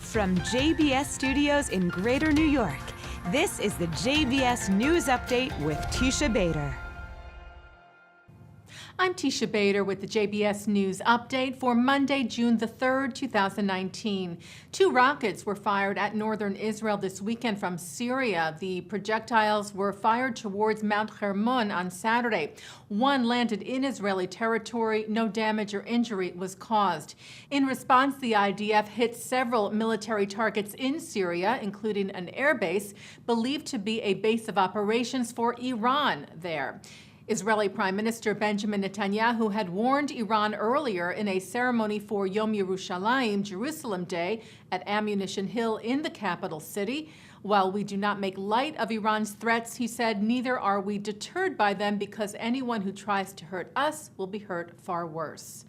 From JBS Studios in Greater New York, this is the JBS News Update with Teisha Bader. I'm Teisha Bader with the JBS News Update for Monday, June the 3rd, 2019. 2 rockets were fired at northern Israel this weekend from Syria. The projectiles were fired towards Mount Hermon on Saturday. One landed in Israeli territory. No damage or injury was caused. In response, the IDF hit several military targets in Syria, including an airbase believed to be a base of operations for Iran there. Israeli Prime Minister Benjamin Netanyahu had warned Iran earlier in a ceremony for Yom Yerushalayim, Jerusalem Day, at Ammunition Hill in the capital city. While we do not make light of Iran's threats, he said, neither are we deterred by them because anyone who tries to hurt us will be hurt far worse.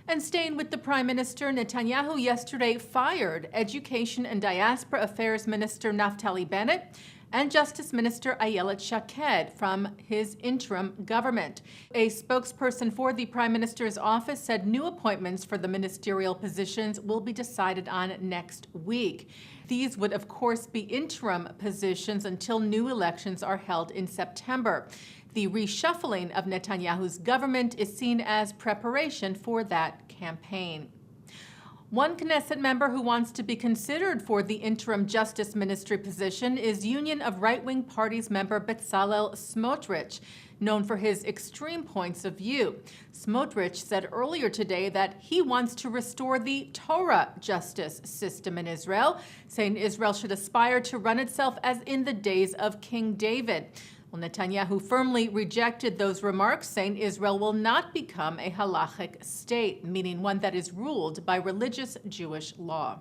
And staying with the Prime Minister, Netanyahu yesterday fired Education and Diaspora Affairs Minister Naftali Bennett and Justice Minister Ayelet Shaked from his interim government. A spokesperson for the Prime Minister's office said new appointments for the ministerial positions will be decided on next week. These would, of course, be interim positions until new elections are held in September. The reshuffling of Netanyahu's government is seen as preparation for that campaign. One Knesset member who wants to be considered for the interim justice ministry position is Union of Right-Wing Parties member Bezalel Smotrich, known for his extreme points of view. Smotrich said earlier today that he wants to restore the Torah justice system in Israel, saying Israel should aspire to run itself as in the days of King David. Well, Netanyahu firmly rejected those remarks, saying Israel will not become a halachic state, meaning one that is ruled by religious Jewish law.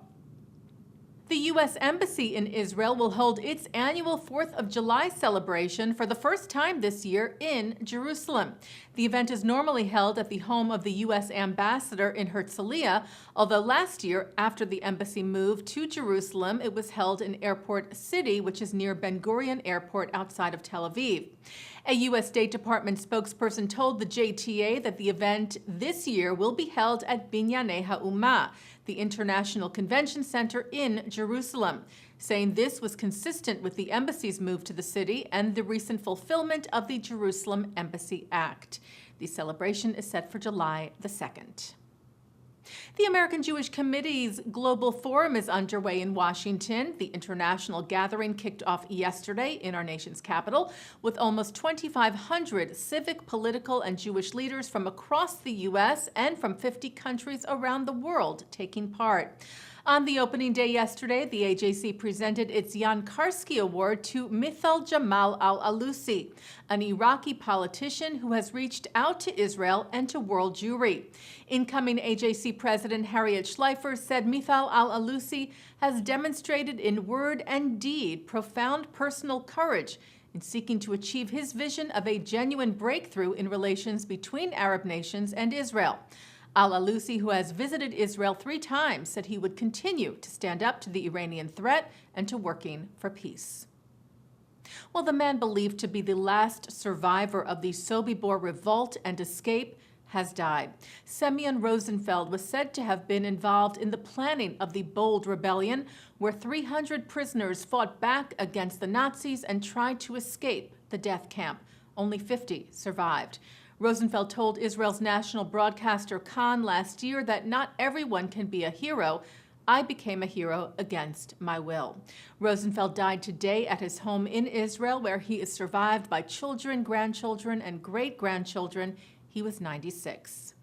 The U.S. Embassy in Israel will hold its annual 4th of July celebration for the first time this year in Jerusalem. The event is normally held at the home of the U.S. ambassador in Herzliya, although last year, after the embassy moved to Jerusalem, it was held in Airport City, which is near Ben Gurion Airport outside of Tel Aviv. A U.S. State Department spokesperson told the JTA that the event this year will be held at Binyanei Ha'umah, the International Convention Center in Jerusalem, saying this was consistent with the embassy's move to the city and the recent fulfillment of the Jerusalem Embassy Act. The celebration is set for July the 2nd. The American Jewish Committee's Global Forum is underway in Washington. The international gathering kicked off yesterday in our nation's capital with almost 2,500 civic, political, and Jewish leaders from across the U.S. and from 50 countries around the world taking part. On the opening day yesterday, the AJC presented its Yan Karski Award to Mithal Jamal al-Alusi, an Iraqi politician who has reached out to Israel and to world Jewry. Incoming AJC President Harriet Schleifer said Mithal al-Alusi has demonstrated in word and deed profound personal courage in seeking to achieve his vision of a genuine breakthrough in relations between Arab nations and Israel. Al-Alusi, who has visited Israel 3 times, said he would continue to stand up to the Iranian threat and to working for peace. Well, the man believed to be the last survivor of the Sobibor revolt and escape has died. Semyon Rosenfeld was said to have been involved in the planning of the Bold Rebellion, where 300 prisoners fought back against the Nazis and tried to escape the death camp. Only 50 survived. Rosenfeld told Israel's national broadcaster Khan last year that not everyone can be a hero. I became a hero against my will. Rosenfeld died today at his home in Israel, where he is survived by children, grandchildren, and great-grandchildren. He was 96.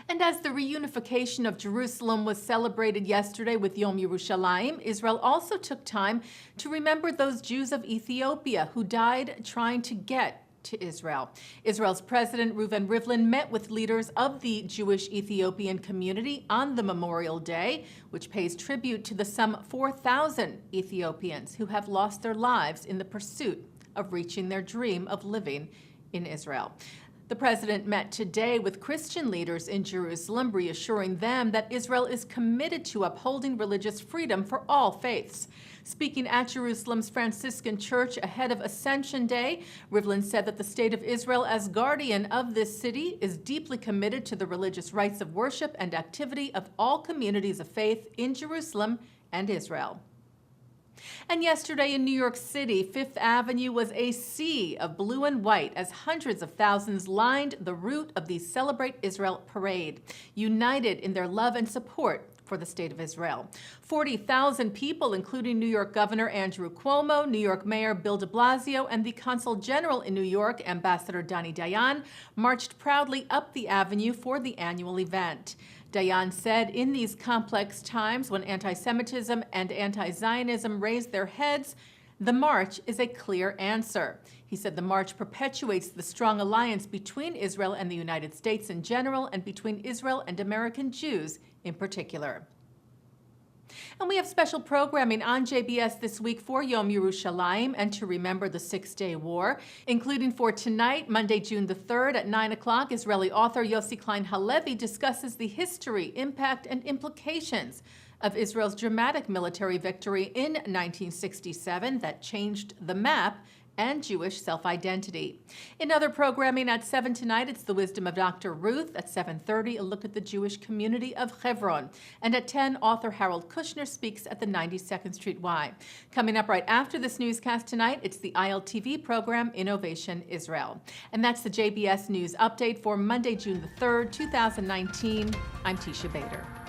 And as the reunification of Jerusalem was celebrated yesterday with Yom Yerushalayim, Israel also took time to remember those Jews of Ethiopia who died trying to get to Israel. Israel's President Reuven Rivlin met with leaders of the Jewish Ethiopian community on the Memorial Day, which pays tribute to the some 4,000 Ethiopians who have lost their lives in the pursuit of reaching their dream of living in Israel. The president met today with Christian leaders in Jerusalem, reassuring them that Israel is committed to upholding religious freedom for all faiths. Speaking at Jerusalem's Franciscan Church ahead of Ascension Day, Rivlin said that the State of Israel, as guardian of this city, is deeply committed to the religious rights of worship and activity of all communities of faith in Jerusalem and Israel. And yesterday in New York City, Fifth Avenue was a sea of blue and white as hundreds of thousands lined the route of the Celebrate Israel parade, united in their love and support for the State of Israel. 40,000 people, including New York Governor Andrew Cuomo, New York Mayor Bill de Blasio, and the Consul General in New York, Ambassador Dani Dayan, marched proudly up the avenue for the annual event. Dayan said, in these complex times when anti-Semitism and anti-Zionism raise their heads, the march is a clear answer. He said the march perpetuates the strong alliance between Israel and the United States in general and between Israel and American Jews in particular. And we have special programming on JBS this week for Yom Yerushalayim and to remember the Six-Day War, including for tonight, Monday, June the 3rd at 9 o'clock, Israeli author Yossi Klein Halevi discusses the history, impact, and implications of Israel's dramatic military victory in 1967 that changed the map and Jewish self-identity. In other programming at 7 tonight, it's The Wisdom of Dr. Ruth. At 7:30, a look at the Jewish community of Hebron. And at 10, author Harold Kushner speaks at the 92nd Street Y. Coming up right after this newscast tonight, it's the ILTV program Innovation Israel. And that's the JBS News Update for Monday, June the 3rd, 2019. I'm Teisha Bader.